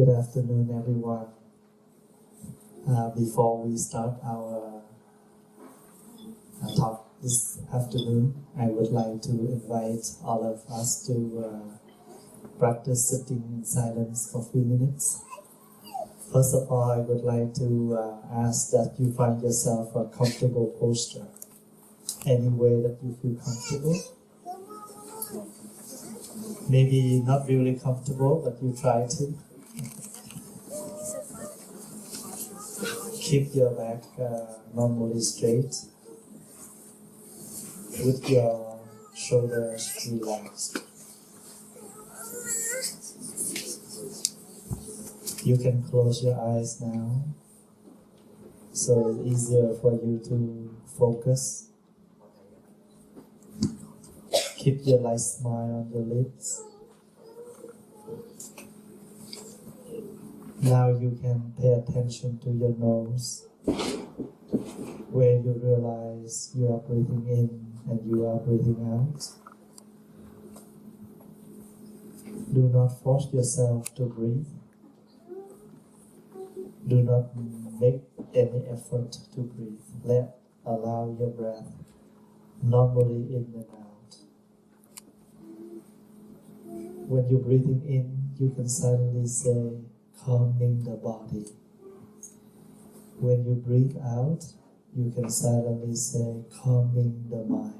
Good afternoon, everyone. Before we start our talk this afternoon, I would like to invite all of us to practice sitting in silence for a few minutes. First of all, I would like to ask that you find yourself a comfortable posture, any way that you feel comfortable. Maybe not really comfortable, but you try to. Keep your back normally straight, with your shoulders relaxed. You can close your eyes now, so it's easier for you to focus. Keep your light smile on your lips. Now you can pay attention to your nose, where you realize you are breathing in and you are breathing out. Do not force yourself to breathe. Do not make any effort to breathe. Allow your breath normally in and out. When you're breathing in, you can silently say, calming the body. When you breathe out, you can silently say, calming the mind.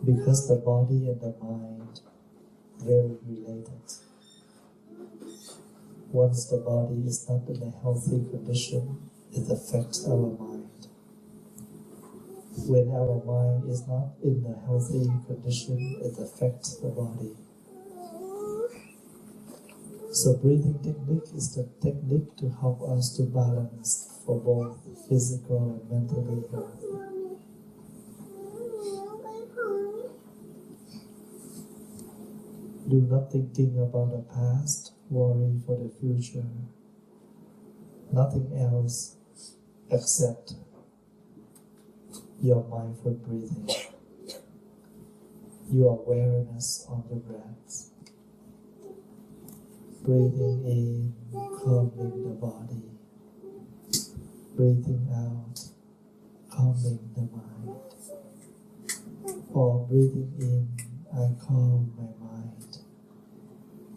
Because the body and the mind are very related. Once the body is not in a healthy condition, it affects our mind. When our mind is not in a healthy condition, it affects the body. So breathing technique is the technique to help us to balance for both physical and mentally health. Do not thinking about the past, worry for the future. Nothing else except your mindful breathing, your awareness on your breath. Breathing in, calming the body. Breathing out, calming the mind. Or breathing in, I calm my mind.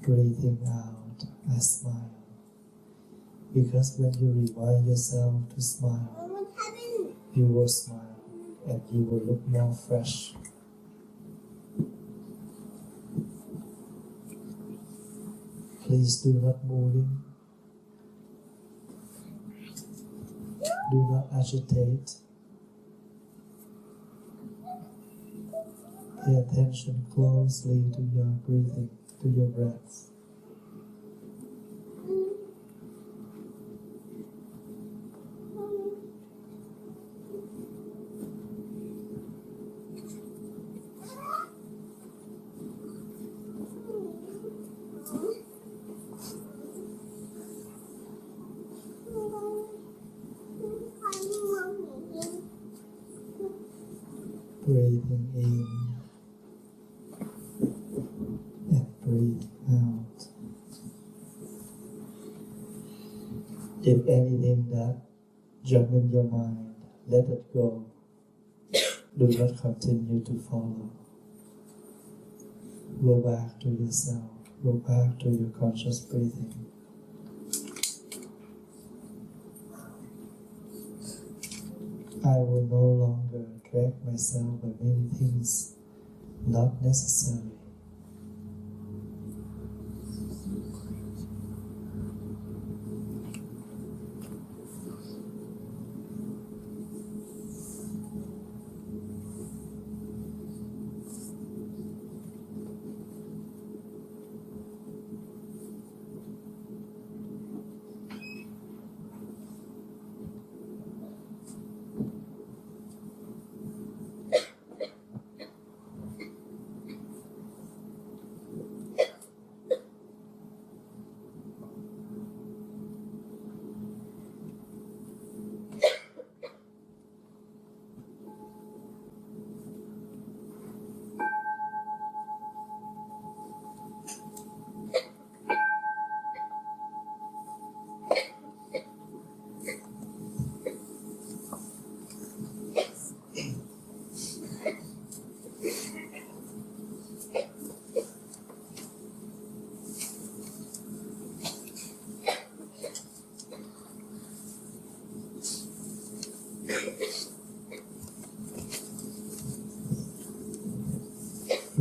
Breathing out, I smile. Because when you remind yourself to smile, you will smile and you will look more fresh. Please do not move. Do not agitate. Pay attention closely to your breathing, to your breath. Breathing in and breathe out. If anything that jumps in your mind, let it go. Do not continue to follow. Go back to yourself. Go back to your conscious breathing. I will no longer drag myself by many things not necessary.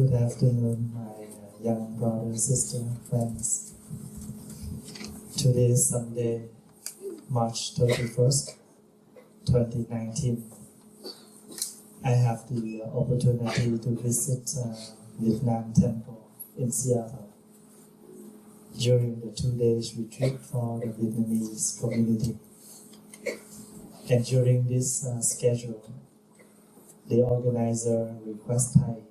Good afternoon, my young brother, sister, friends. Today is Sunday, March 31st, 2019. I have the opportunity to visit Vietnam Temple in Seattle during the 2 days retreat for the Vietnamese community. And during this schedule, the organizer requests Thầy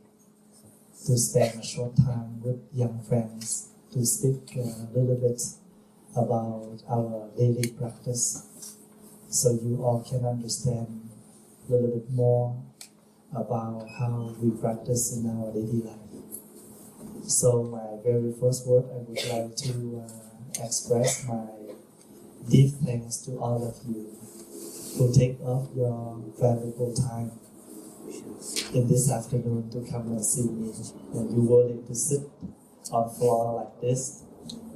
to spend a short time with young friends to speak a little bit about our daily practice, so you all can understand a little bit more about how we practice in our daily life. So my very first word, I would like to express my deep thanks to all of you who take off your valuable time in this afternoon to come and see me, and you willing to sit on floor like this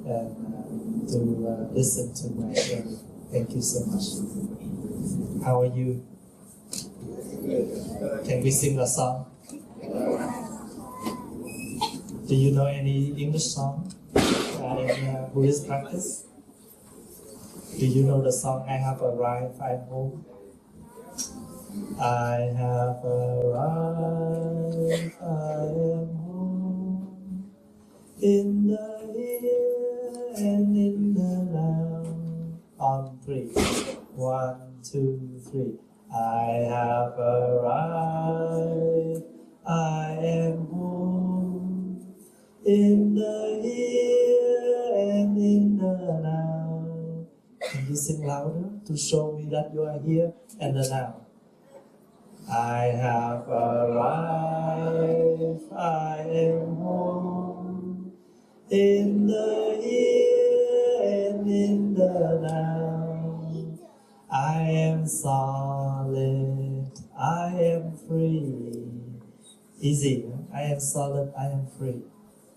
and to listen to my sharing. Thank you so much. How are you? Can we sing a song? Do you know any English song in Buddhist practice? Do you know the song I Have Arrived, I Am Home? I have arrived, I am home, in the here and in the now. On 3. 1, 2, 3. I have arrived, I am home, in the here and in the now. Can you sing louder to show me that you are here and the now? I have arrived, I am home, in the here and in the now. I am solid, I am free. Easy, huh? I am solid, I am free.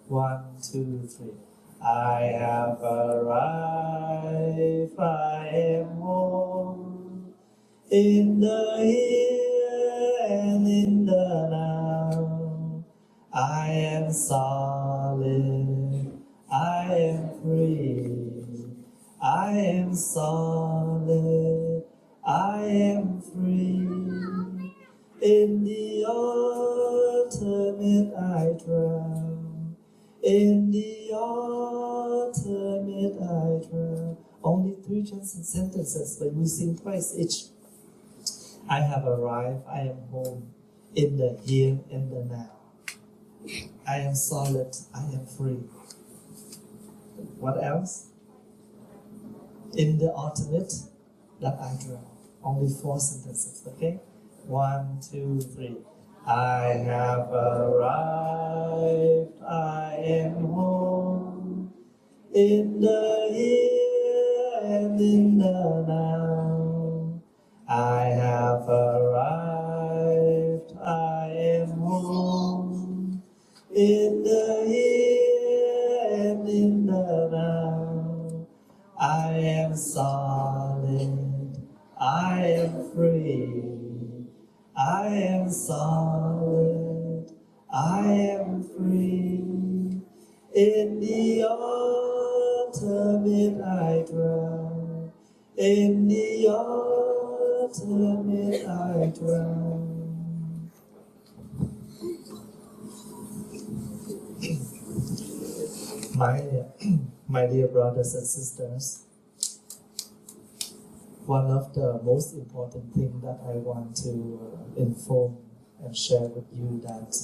1, 2, 3. I have arrived, I am home, in the here and in the now. I am solid, I am free. I am solid, I am free. In the ultimate I drown. In the ultimate I drown. Only 3 sentences, but we sing twice each. I have arrived, I am home, in the here and the now. I am solid, I am free. What else? In the ultimate that I drown. Only 4 sentences, okay? 1, 2, 3. I have arrived, I am home, in the here and in the now. I have arrived, I am home, in the here and in the now. I am solid, I am free. I am solid, I am free. In the ultimate I drown. In the ultimate I drown. My dear brothers and sisters, one of the most important things that I want to inform and share with you that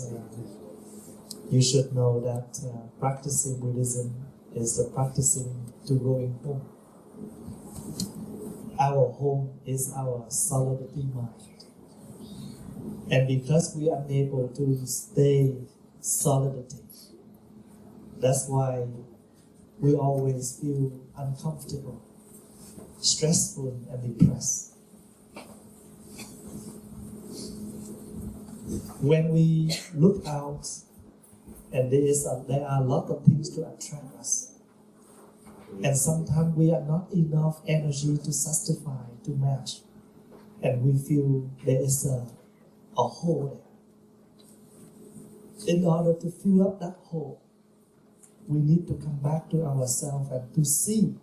you should know that practicing Buddhism is the practicing to going home. Our home is our solidity mind. And because we are unable to stay solidity, that's why we always feel uncomfortable, stressful and depressed. When we look out, and there are a lot of things to attract us, and sometimes we are not enough energy to satisfy, to match, and we feel there is a hole there. In order to fill up that hole, we need to come back to ourselves and to see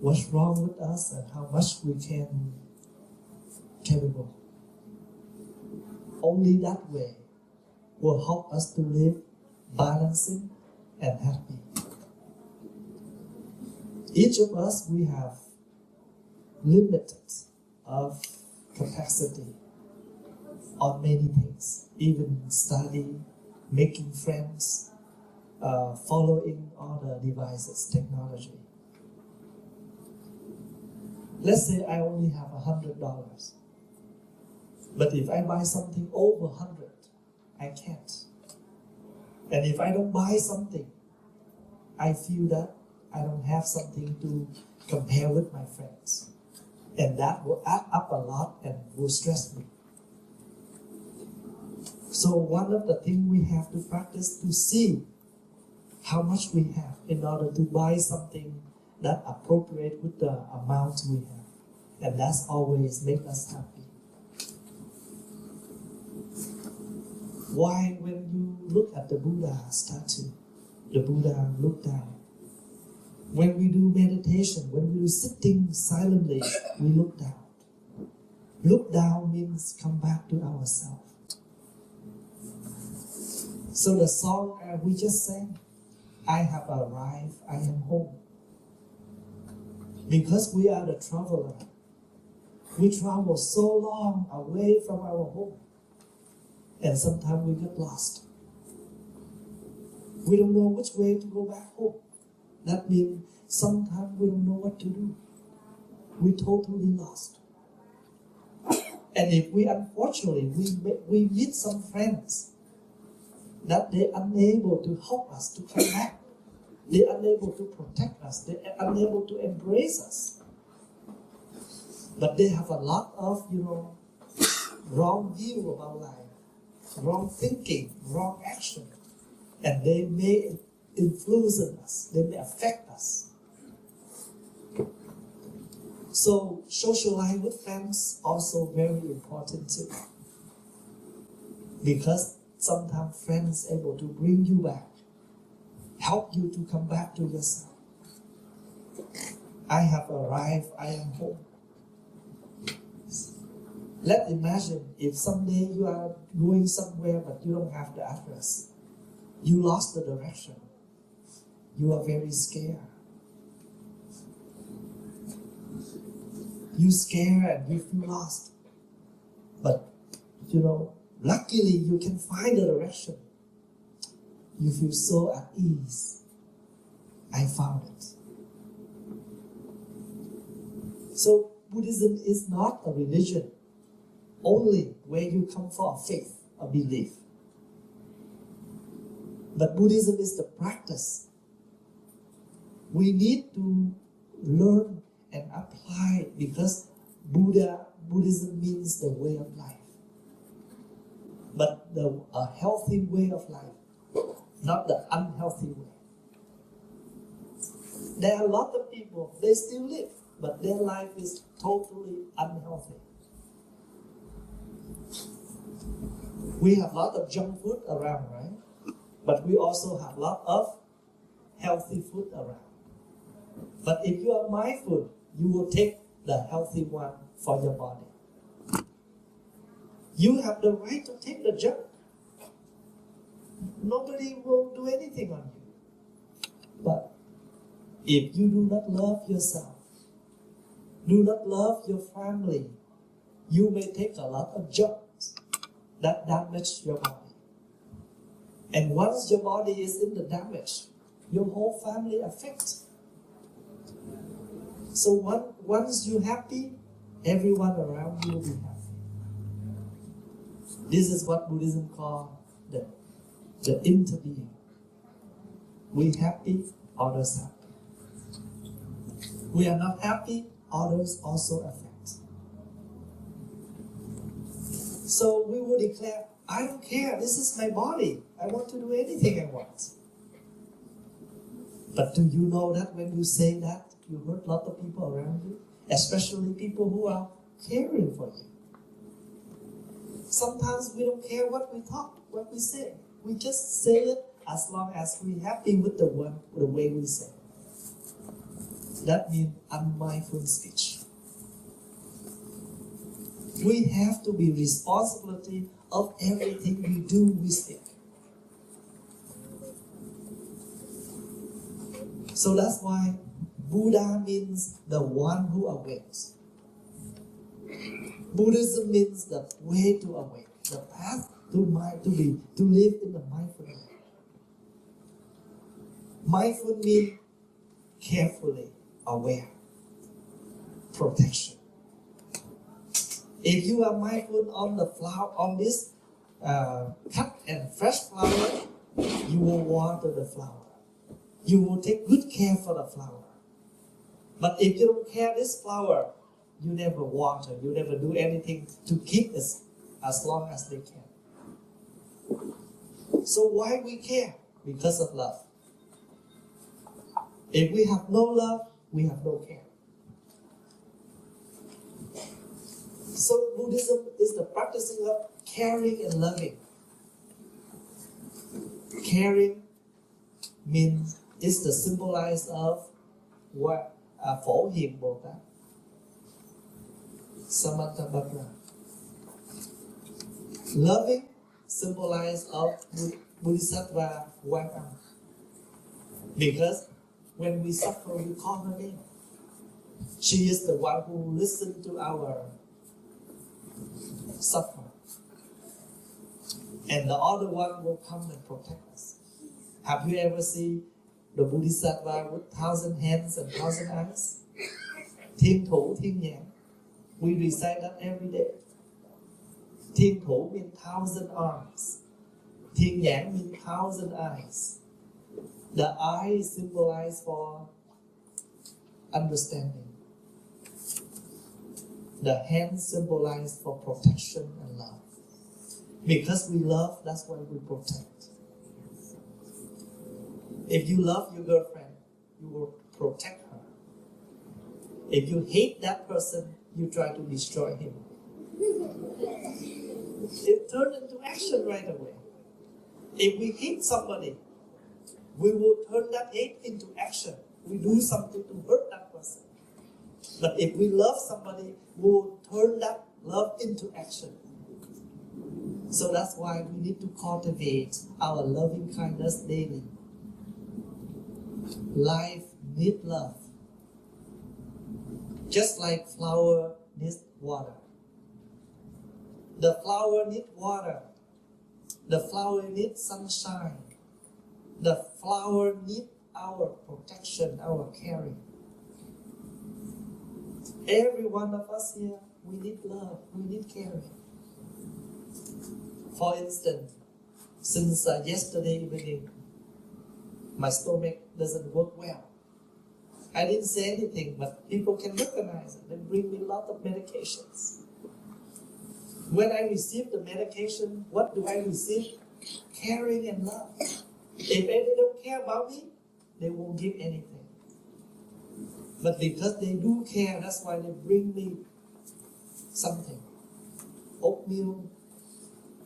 what's wrong with us and how much we can capable. Only that way will help us to live balancing and happy. Each of us, we have limited of capacity on many things, even study, making friends, following all the devices, technology. Let's say I only have $100, but if I buy something over 100, I can't. And if I don't buy something, I feel that I don't have something to compare with my friends. And that will add up a lot and will stress me. So one of the things we have to practice to see how much we have in order to buy something that appropriate with the amount we have. And that's always make us happy. Why when you look at the Buddha statue, the Buddha look down. When we do meditation, when we do sitting silently, we look down. Look down means come back to ourselves. So the song we just sang, I have arrived, I am home. Because we are the traveler, we travel so long away from our home. And sometimes we get lost. We don't know which way to go back home. That means sometimes we don't know what to do. We're totally lost. And if we, unfortunately, we meet some friends that they're unable to help us to come back. They're unable to protect us. They're unable to embrace us. But they have a lot of, wrong view about life, wrong thinking, wrong action. And they may influence us. They may affect us. So social life with friends also very important too. Because sometimes friends able to bring you back, help you to come back to yourself. I have arrived, I am home. Let's imagine if someday you are going somewhere but you don't have the address. You lost the direction. You are very scared. You scared and you feel lost. But, luckily you can find the direction. You feel so at ease. I found it. So Buddhism is not a religion only where you come for a faith, a belief. But Buddhism is the practice. We need to learn and apply because Buddhism means the way of life. But a healthy way of life, not the unhealthy way. There are a lot of people, they still live, but their life is totally unhealthy. We have a lot of junk food around, right? But we also have a lot of healthy food around. But if you are mindful, you will take the healthy one for your body. You have the right to take the junk. Nobody will do anything on you. But if you do not love yourself, do not love your family, you may take a lot of junk that damage your body. And once your body is in the damage, your whole family affects. So once you're happy, everyone around you will be happy. This is what Buddhism calls the interbeing. We happy, others happy. We are not happy, others also affect. So we will declare, I don't care, this is my body. I want to do anything I want. But do you know that when you say that, you hurt a lot of people around you, especially people who are caring for you. Sometimes we don't care what we talk, what we say. We just say it as long as we're happy with the way we say it. That means unmindful speech. We have to be responsibility of everything we do, we speak. So that's why Buddha means the one who awakes. Buddhism means the way to awake, the path to live in the mindful way. Mindful means carefully aware, protection. If you are mindful on the flower, on this cut and fresh flower, you will water the flower. You will take good care for the flower. But if you don't care this flower, you never water, you never do anything to keep it as long as they can. So why we care? Because of love. If we have no love, we have no care. So Buddhism is the practicing of caring and loving. Caring means is the symbolize of what Phổ Hiền Bồ Tát, Samantabhadra. Loving symbolize of Bodhisattva Quan Âm. Because when we suffer, we call her name. She is the one who listens to our suffer. And the other one will come and protect us. Have you ever seen the Bodhisattva with 1,000 hands and 1,000 eyes? Thiên thủ, thiên nhãn. We recite that every day. Thiên thủ means 1,000 arms. Thiên nhãn means 1,000 eyes. The eye symbolize for understanding. The hand symbolize for protection and love. Because we love, that's why we protect. If you love your girlfriend, you will protect her. If you hate that person, you try to destroy him. It turns into action right away. If we hate somebody, we will turn that hate into action. We do something to hurt that person. But if we love somebody, we will turn that love into action. So that's why we need to cultivate our loving kindness daily. Life needs love. Just like flower needs water. The flower needs water. The flower needs sunshine. The flower needs our protection, our caring. Every one of us here, we need love, we need caring. For instance, since yesterday evening, my stomach doesn't work well. I didn't say anything, but people can recognize it. They bring me a lot of medications. When I receive the medication, what do I receive? Caring and love. If they don't care about me, they won't give anything. But because they do care, that's why they bring me something. Oatmeal,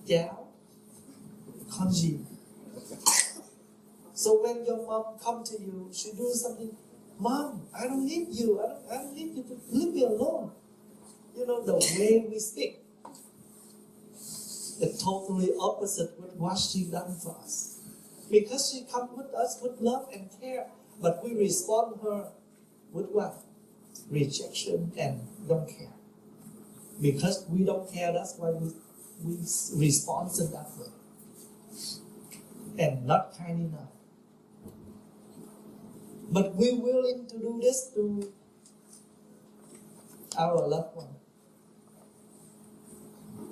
cháo, congee. So when your mom comes to you, she do something. Mom, I don't need you. I don't need you to leave me alone. You know, the way we speak. It's totally opposite with what she done for us. Because she comes with us with love and care, but we respond to her with what? Rejection and don't care. Because we don't care, that's why we respond in that way. And not kind enough. But we're willing to do this to our loved one.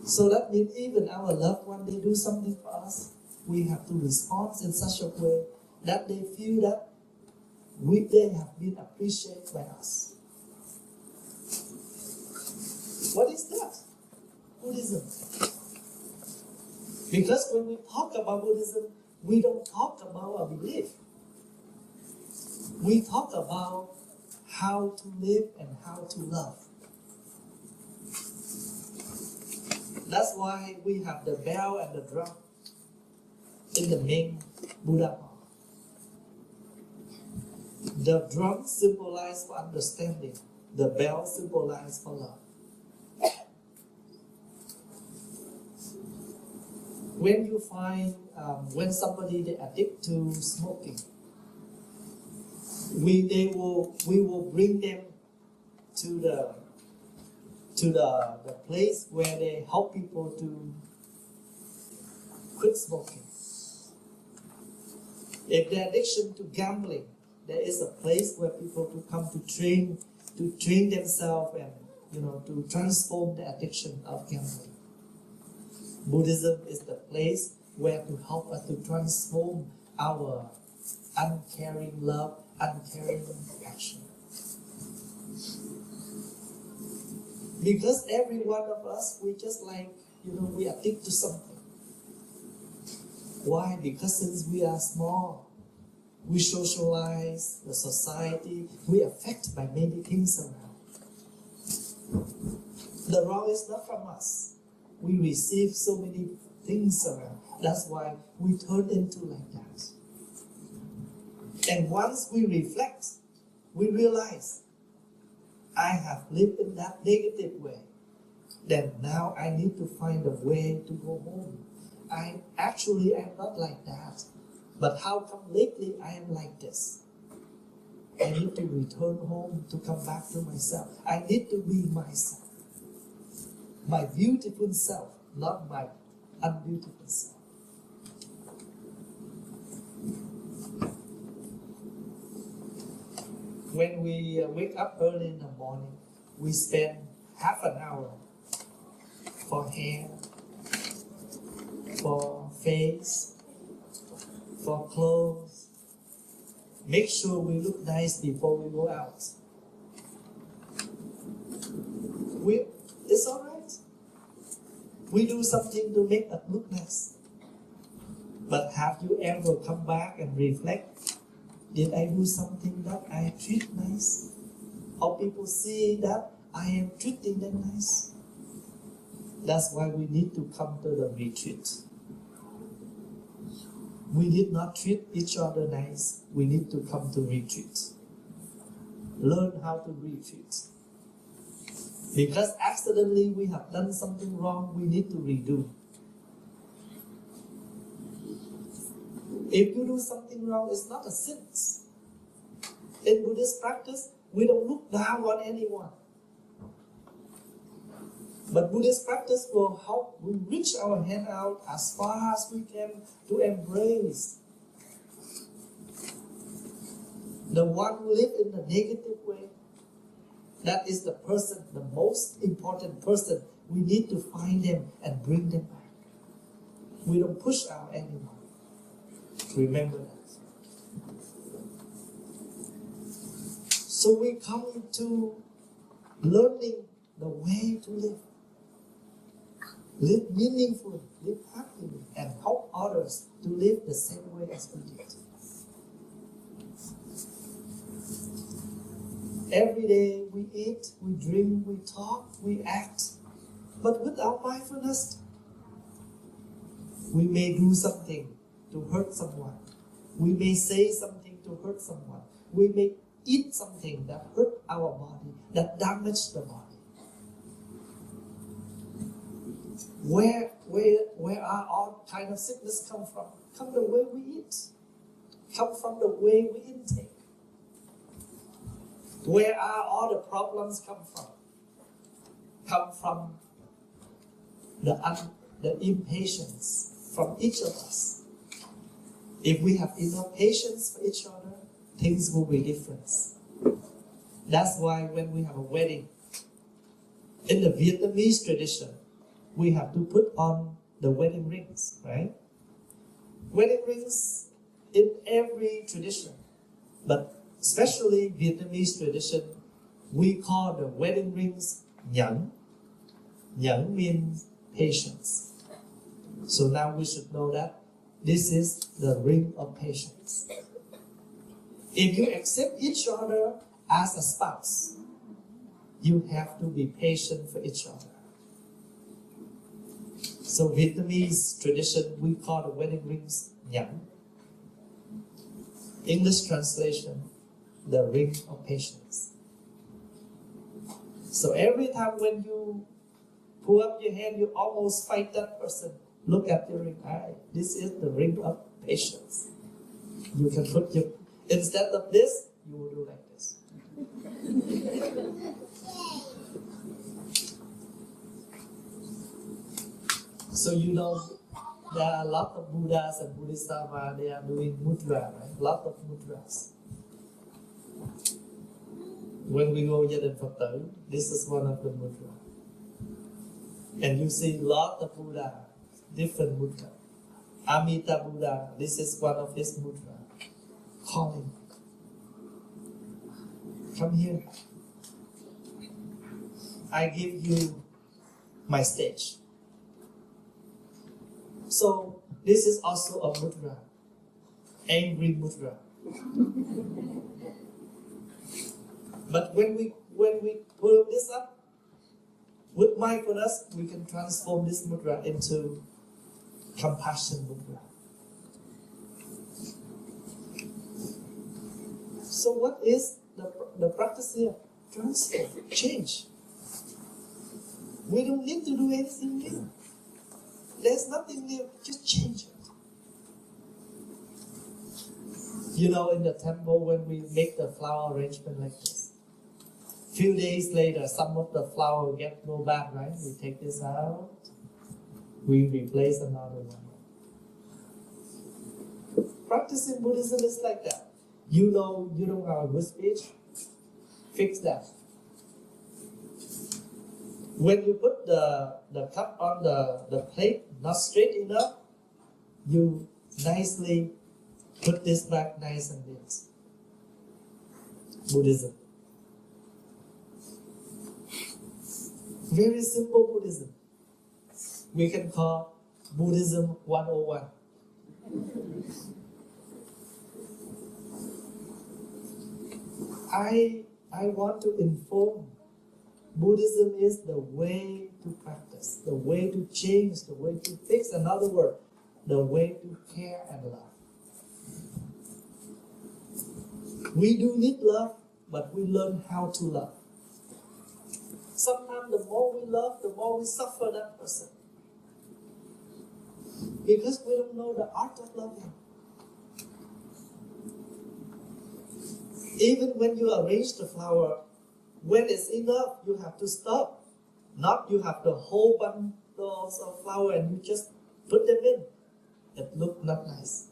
So that means even our loved one, they do something for us, we have to respond in such a way that they feel that they have been appreciated by us. What is that? Buddhism. Because when we talk about Buddhism, we don't talk about our belief. We talk about how to live and how to love. That's why we have the bell and the drum. in the main Buddha hall. The drum symbolizes for understanding. The bell symbolizes for love. When you find, when somebody they addict to smoking, we will bring them to the place where they help people to quit smoking. If the addiction to gambling, there is a place where people to come to train themselves and to transform the addiction of gambling. Buddhism is the place where to help us to transform our uncaring love, uncaring passion. Because every one of us, we just we are addicted to something. Why? Because since we are small, we socialize, the society, we are affected by many things around. The wrong is not from us. We receive so many things around. That's why we turn into like that. And once we reflect, we realize, I have lived in that negative way. Then now I need to find a way to go home. I am not like that. But how come lately I am like this? I need to return home to come back to myself. I need to be myself. My beautiful self, not my unbeautiful self. When we wake up early in the morning, we spend half an hour for hair, for face, for clothes. Make sure we look nice before we go out. It's all right. We do something to make us look nice. But have you ever come back and reflect? Did I do something that I treat nice? Or people see that I am treating them nice? That's why we need to come to the retreat. We did not treat each other nice. We need to come to retreat. Learn how to retreat. Because accidentally we have done something wrong, we need to redo. If you do something wrong, it's not a sin. In Buddhist practice, we don't look down on anyone. But Buddhist practice will help we reach our hand out as far as we can to embrace the one who lives in the negative way. That is the person, the most important person. We need to find them and bring them back. We don't push out anyone. Remember that. So we come to learning the way to live. Live meaningfully, live happily, and help others to live the same way as we did. Every day we eat, we drink, we talk, we act. But without mindfulness, we may do something to hurt someone. We may say something to hurt someone. We may eat something that hurt our body, that damage the body. Where are all kind of sickness come from? Come the way we eat. Come from the way we intake. Where are all the problems come from? Come from the impatience from each of us. If we have enough patience for each other, things will be different. That's why when we have a wedding, in the Vietnamese tradition, we have to put on the wedding rings, right? Wedding rings in every tradition, but especially Vietnamese tradition, we call the wedding rings nhẫn. Nhẫn means patience. So now we should know that this is the ring of patience. If you accept each other as a spouse, you have to be patient for each other. So Vietnamese tradition, we call the wedding rings nhẫn. English translation, the ring of patience. So every time when you pull up your hand, you almost fight that person. Look at your ring. This is the ring of patience. You can put your, instead of this, you will do like this. So you know, there are a lot of Buddhas and Bodhisattvas, they are doing mudra, right? A lot of mudras. When we go Gia Đình Phật tử, this is one of the mudra. And you see a lot of Buddha, different mudra. Amita Buddha, this is one of his mudra. Calling. Come here. I give you my stage. So this is also a mudra, angry mudra. But when we pull this up with mindfulness, we can transform this mudra into compassion mudra. So what is the practice here? Transform, change. We don't need to do anything new. There's nothing new, just change it. You know, in the temple, when we make the flower arrangement like this, few days later, some of the flower go back, right? We take this out, we replace another one. Practicing Buddhism is like that. You know you don't have a good speech, fix that. When you put the cup on the plate not straight enough, you nicely put this back nice and neat. Buddhism. Very simple Buddhism. We can call Buddhism 101. I want to inform Buddhism is the way to practice, the way to change, the way to fix. Another word, the way to care and love. We do need love, but we learn how to love. Sometimes the more we love, the more we suffer that person. Because we don't know the art of loving. Even when you arrange the flower, when it's enough, you have to stop. Not you have the whole bundles of flower and you just put them in. It looks not nice.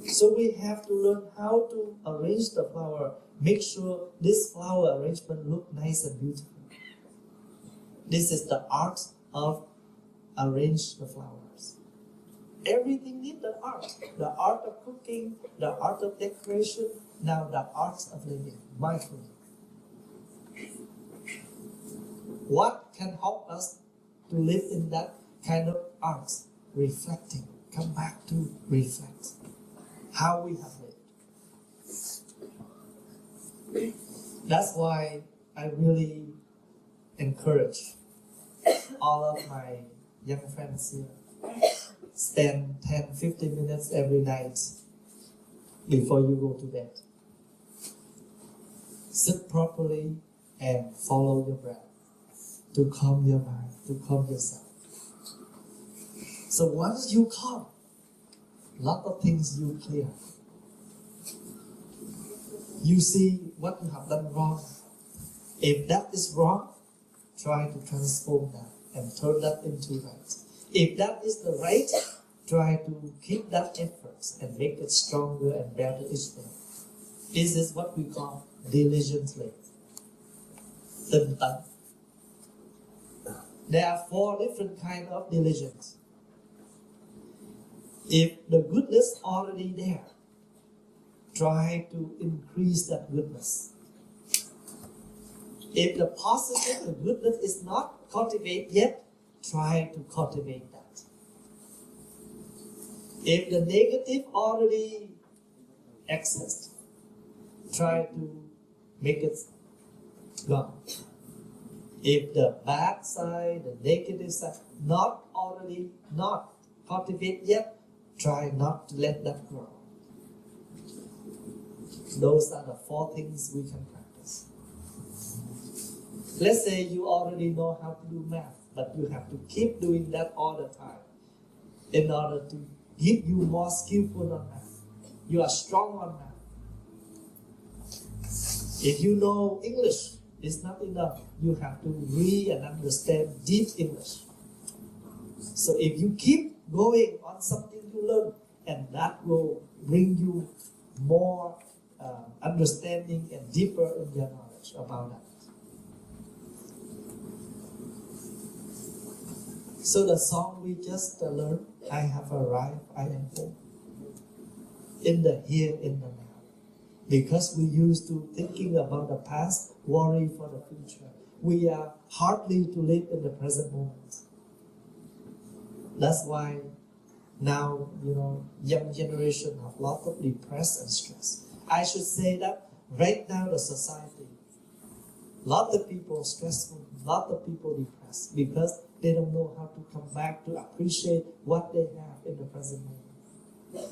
So we have to learn how to arrange the flower. Make sure this flower arrangement looks nice and beautiful. This is the art of arrange the flowers. Everything needs the art of cooking, the art of decoration, now the art of living, mindfully. What can help us to live in that kind of art? Reflecting. Come back to reflect how we have lived. That's why I really encourage all of my young friends here. Spend 10-15 minutes every night before you go to bed. Sit properly and follow your breath to calm your mind, to calm yourself. So once you calm, a lot of things you clear. You see what you have done wrong. If that is wrong, try to transform that and turn that into right. If that is the right, try to keep that effort and make it stronger and better each day. This is what we call diligently. Tinh tấn. There are 4 different kinds of diligence. If the goodness already there, try to increase that goodness. If the positive, the goodness is not cultivated yet, try to cultivate that. If the negative already exists, try to make it gone. If the bad side, the negative side, not cultivate yet, try not to let that grow. Those are the 4 things we can practice. Let's say you already know how to do math, but you have to keep doing that all the time in order to give you more skillful on math. You are strong on math. If you know English, it's not enough. You have to read and understand deep English. So if you keep going on something you learn, and that will bring you more understanding and deeper in your knowledge about that. So the song we just learned, I have arrived, I am home. In the here, in the now. Because we used to thinking about the past, worry for the future. We are hardly to live in the present moment. That's why now, young generation have a lot of depressed and stress. I should say that right now the society, lot of people stressful, lot of people depressed because they don't know how to come back to appreciate what they have in the present moment.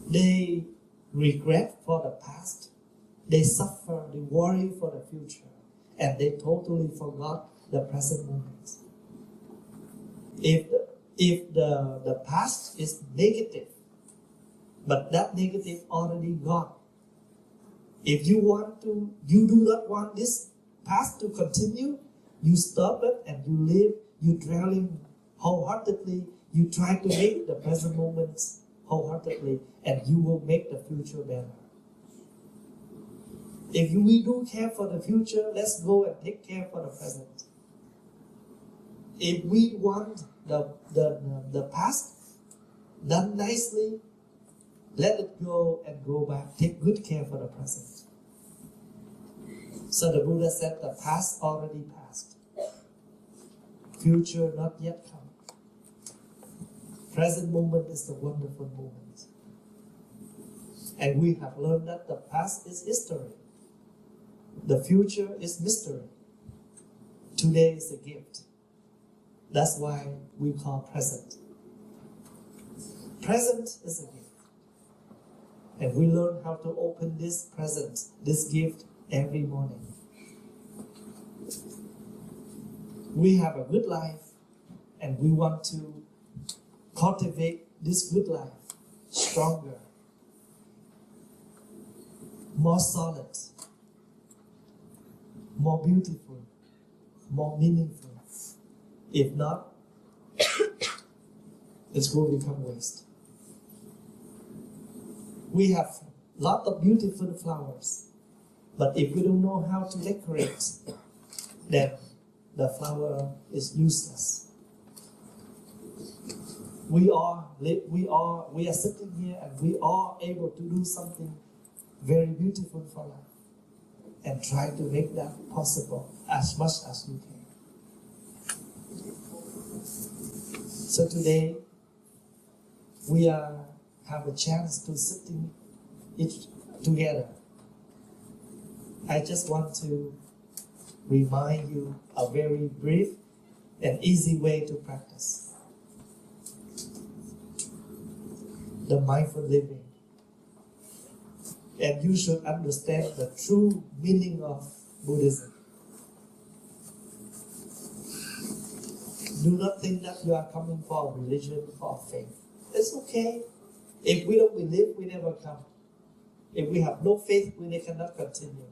They regret for the past, they suffer, they worry for the future, and they totally forgot the present moment. If the past is negative, but that negative already gone. If you do not want this past to continue, you stop it and you live, you dwelling wholeheartedly, you try to make the present moment wholeheartedly, and you will make the future better. If we do care for the future, let's go and take care for the present. If we want the past done nicely, let it go and go back. Take good care for the present. So the Buddha said the past already passed. Future not yet come. Present moment is the wonderful moment. And we have learned that the past is history. The future is mystery. Today is a gift. That's why we call present. Present is a gift. And we learn how to open this present, this gift, every morning. We have a good life, and we want to cultivate this good life stronger, more solid, more beautiful, more meaningful. If not, it's going to become waste. We have a lot of beautiful flowers, but if we don't know how to decorate, then the flower is useless. We are sitting here and we are able to do something very beautiful for life, and try to make that possible as much as you can. So today, we have a chance to sitting it together. I just want to remind you a very brief and easy way to practice the mindful living. And you should understand the true meaning of Buddhism. Do not think that you are coming for a religion, for a faith. It's okay. If we don't believe, we never come. If we have no faith, we cannot continue.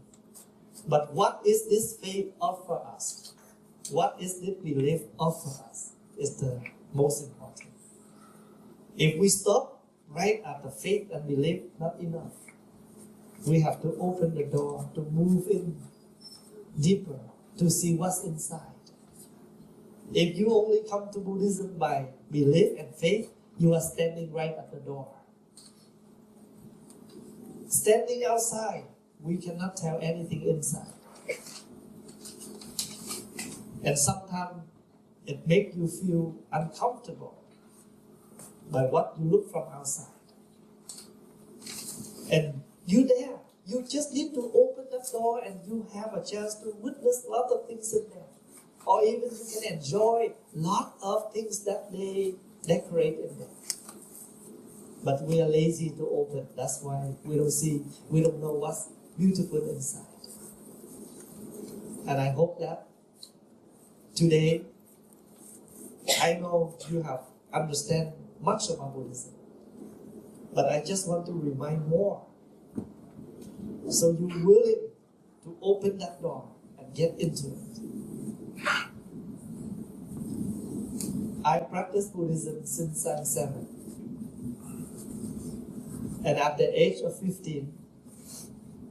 But what is this faith offer us? What is this belief offer us is the most important. If we stop right at the faith and belief, not enough. We have to open the door to move in deeper, to see what's inside. If you only come to Buddhism by belief and faith, you are standing right at the door. Standing outside, we cannot tell anything inside. And sometimes it makes you feel uncomfortable by what you look from outside. And you there, you just need to open the door and you have a chance to witness a lot of things in there. Or even you can enjoy a lot of things that they decorate in there. But we are lazy to open. That's why we don't know what's beautiful inside. And I hope that today, I know you have understand much about Buddhism, but I just want to remind more. So you're willing to open that door and get into it. I practice Buddhism since I'm 7. And at the age of 15,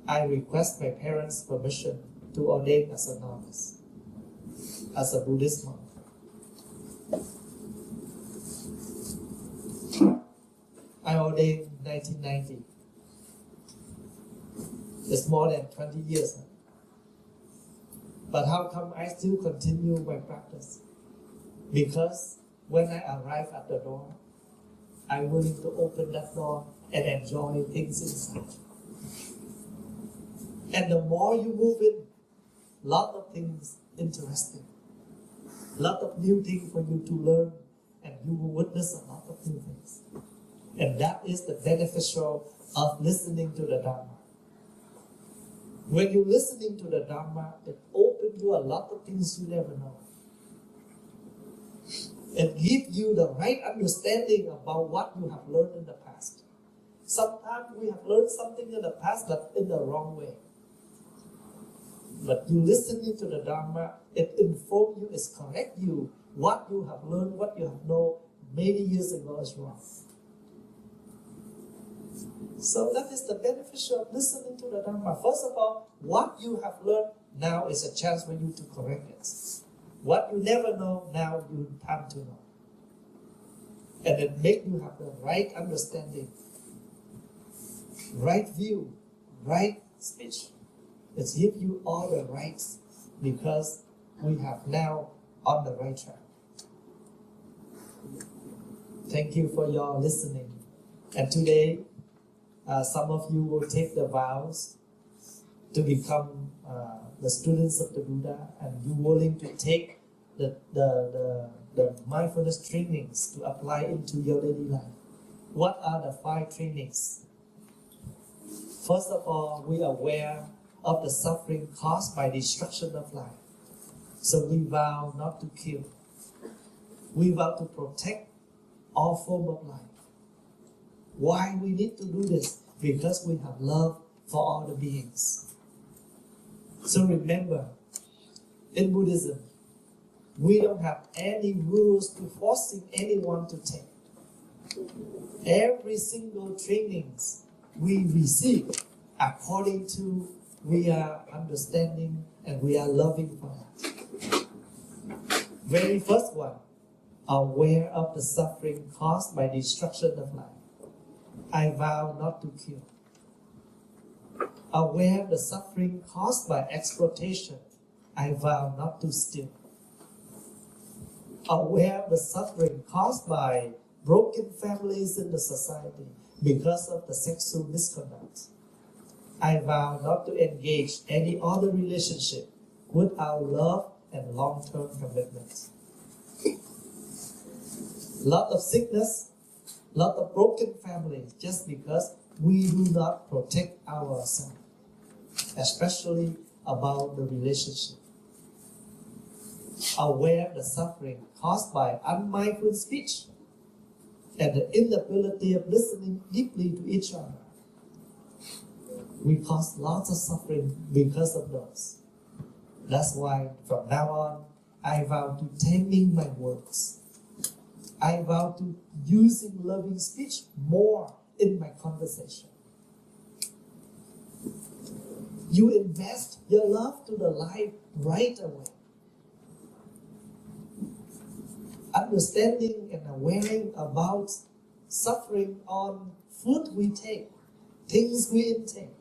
I request my parents' permission to ordain as a novice, as a Buddhist monk. I ordained in 1990. It's more than 20 years now. But how come I still continue my practice? Because when I arrive at the door, I'm willing to open that door and enjoy things inside. And the more you move in, lot of things interesting, lot of new things for you to learn, and you will witness a lot of new things. And that is the beneficial of listening to the Dharma. When you're listening to the Dharma, it opens you a lot of things you never know. It gives you the right understanding about what you have learned in the past. Sometimes we have learned something in the past, but in the wrong way. But you listening to the Dharma, it informs you, it corrects you. What you have learned, what you have known many years ago is wrong. So that is the benefit of listening to the Dharma. First of all, what you have learned now is a chance for you to correct it. What you never know, now you have to know. And it makes you have the right understanding, right view, right speech. It gives you all the rights because we have now on the right track. Thank you for your listening. And today, some of you will take the vows to become the students of the Buddha, and you're willing to take the mindfulness trainings to apply into your daily life. What are the 5 trainings? First of all, we are aware of the suffering caused by destruction of life. So we vow not to kill. We vow to protect all form of life. Why we need to do this? Because we have love for all the beings. So remember, in Buddhism, we don't have any rules to forcing anyone to take. Every single trainings we receive according to we are understanding and we are loving for that. Very first one, aware of the suffering caused by destruction of life. I vow not to kill. Aware of the suffering caused by exploitation. I vow not to steal. Aware of the suffering caused by broken families in the society because of the sexual misconduct. I vow not to engage any other relationship without love and long-term commitment. Lot of sickness, lot of broken families just because we do not protect ourselves, especially about the relationship. Aware of the suffering caused by unmindful speech and the inability of listening deeply to each other. We cause lots of suffering because of those. That's why from now on, I vow to taming my words. I vow to using loving speech more in my conversation. You invest your love to the life right away. Understanding and awareing about suffering on food we take, things we intake.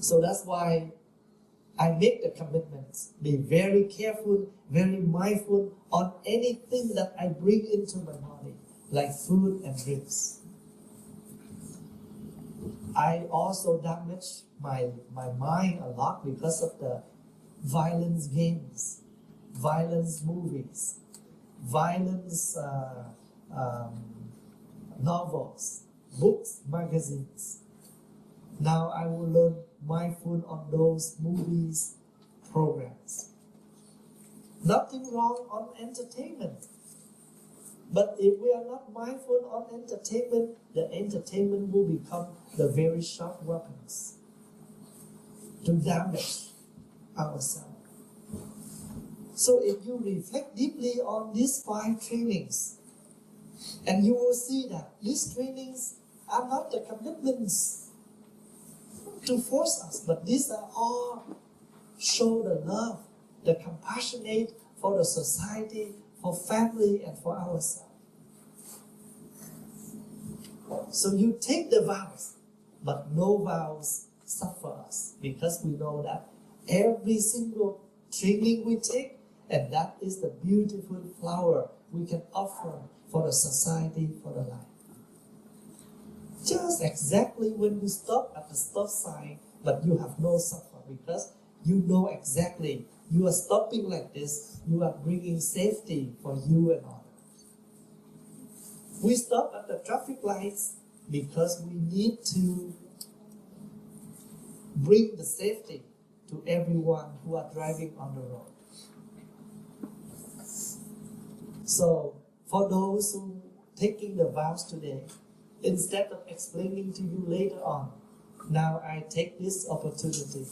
So that's why I make the commitments. Be very careful, very mindful on anything that I bring into my body, like food and drinks. I also damage my mind a lot because of the violence games, violence movies, violence novels, books, magazines. Now I will learn mindful on those movies, programs. Nothing wrong on entertainment. But if we are not mindful on entertainment, the entertainment will become the very sharp weapons to damage ourselves. So if you reflect deeply on these 5 trainings, and you will see that these trainings are not the commitments to force us, but these are all show the love, the compassionate for the society, for family, and for ourselves. So you take the vows, but no vows suffer us, because we know that every single training we take, and that is the beautiful flower we can offer for the society, for the life. Just exactly when you stop at the stop sign, but you have no suffer, because you know exactly you are stopping like this, you are bringing safety for you and others. We stop at the traffic lights because we need to bring the safety to everyone who are driving on the road. So, for those who are taking the vows today, instead of explaining to you later on, now I take this opportunity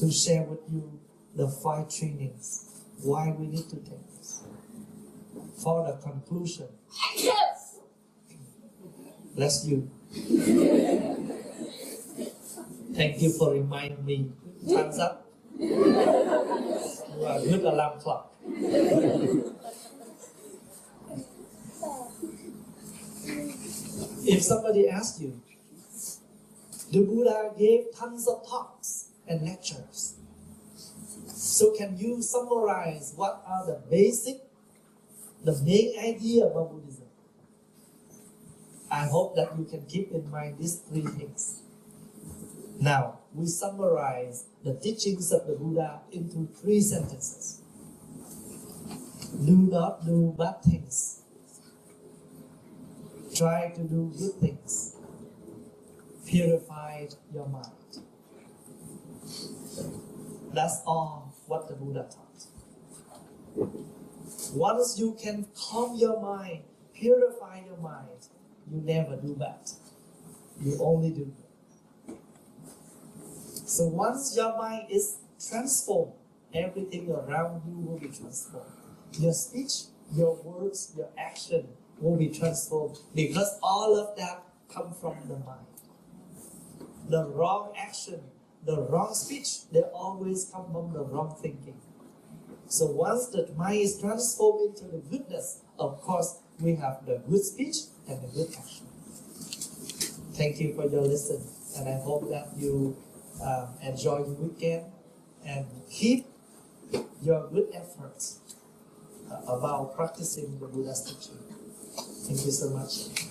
to share with you the 5 trainings, why we need to take this. For the conclusion, bless you. Thank you for reminding me. Time's up. You are a good alarm clock. If somebody asks you, the Buddha gave tons of talks and lectures. So can you summarize what are the basic, the main idea about Buddhism? I hope that you can keep in mind these 3 things. Now, we summarize the teachings of the Buddha into 3 sentences. Do not do bad things. Try to do good things. Purify your mind. That's all what the Buddha taught. Once you can calm your mind, purify your mind, you never do bad. You only do good. So once your mind is transformed, everything around you will be transformed. Your speech, your words, your action will be transformed, because all of that comes from the mind. The wrong action, the wrong speech, they always come from the wrong thinking. So once the mind is transformed into the goodness, of course, we have the good speech and the good action. Thank you for your listen, and I hope that you enjoy the weekend and keep your good efforts about practicing the Buddha's teaching. Thank you so much.